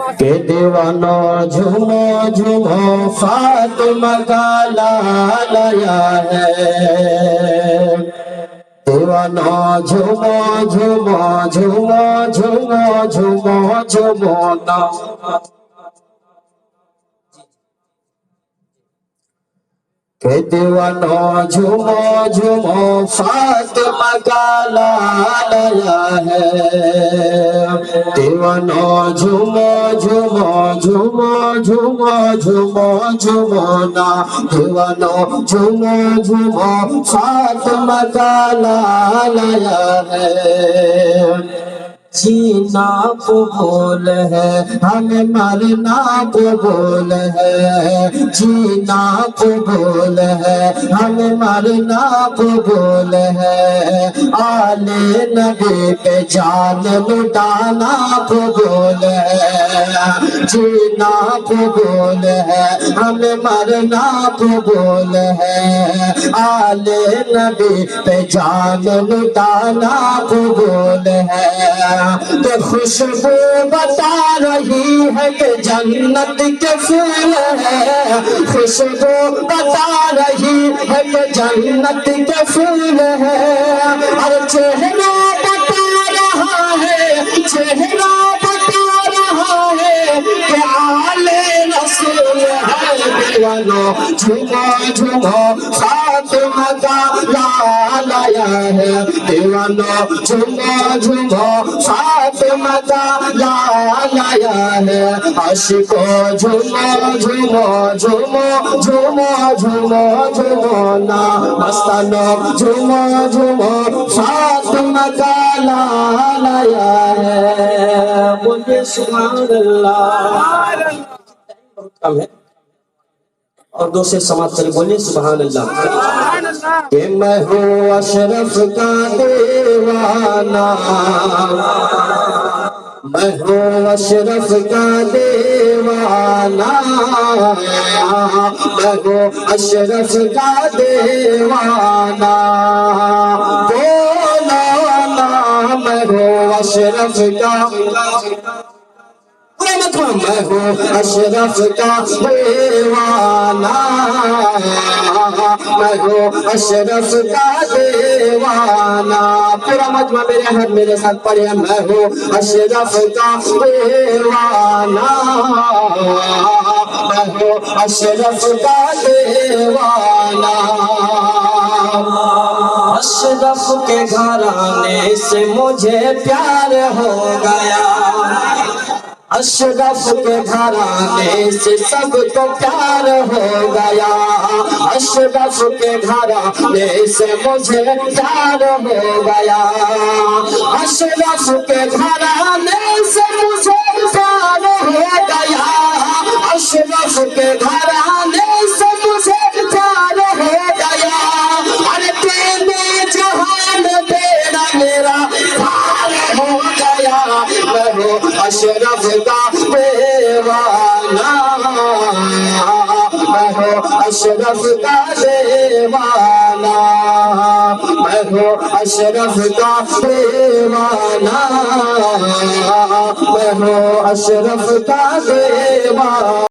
کہ دیوانو جھومو جھومو فاطمہ کا لایا ہے دیوانو جھومو جھومو جھومو جھومو جھومو جھومو نا کہ دیوانو جھومو جھومو فاطمہ کا لایا ہے دیوانو جھومو جھومو جھومو جھومو جھومو جھومو نا دیوانو جھومو جھومو فاطمہ کا لایا ہے جینا قبول ہے ہمیں مرنا قبول ہے جینا قبول ہے ہمیں مرنا قبول ہے آل نبی پہ جان لٹانا قبول ہے جینا قبول ہے ہمیں مرنا قبول ہے آل نبی پہ جان لٹانا قبول ہے تو خوشبو بتا رہی ہے کہ جنت کے پھول ہے خوشبو بتا رہی ہے کہ جنت کے پھول ہے اور چہرہ بتا رہا ہے چہرہ بتا رہا ہے کہ آل رسول ہے دیوانو جھومو جھومو فاطمہ کا لایا ہے دیوانو جھومو جھومو فاطمہ کا لایا ہے عاشقو جھومو جھومو جھومو جھومو جھومو جھومو نا مستانو جھومو جھومو فاطمہ کا لایا ہے بولیے سبحان اللہ کم ہے اور دوسرے سماعت کریں بولیے سبحان اللہ کہ میں ہوں اشرف کا دیوانہ میں ہوں اشرف کا دیوانہ میں ہوں اشرف کا دیوانہ بولو نا میں ہوں اشرف کا میں ہوں اشرف کا دیوانہ میں ہوں اشرف کا دیوانہ پورا مجمع میرے ہاتھ میرے ساتھ پڑھے میں ہوں اشرف کا دیوانہ میں ہوں اشرف کا دیوانہ اشرف کے گھرانے سے مجھے پیار ہو گیا اشرف کے گھرانے سے سب کو پیار ہو گیا اشرف کے گھرانے سے مجھے پیار ہو گیا اشرف کے گھرانے سے مجھے پیار ہو گیا اشرف کے گھرانے سے مجھے پیار ہو گیا ارے تیرے جہان تیرا میرا پیار ہو گیا میں ہوں اشرف کا دیوانہ میں ہوں اشرف کا دیوانہ میں ہوں اشرف کا دیوانہ میں ہوں اشرف کا دیوانہ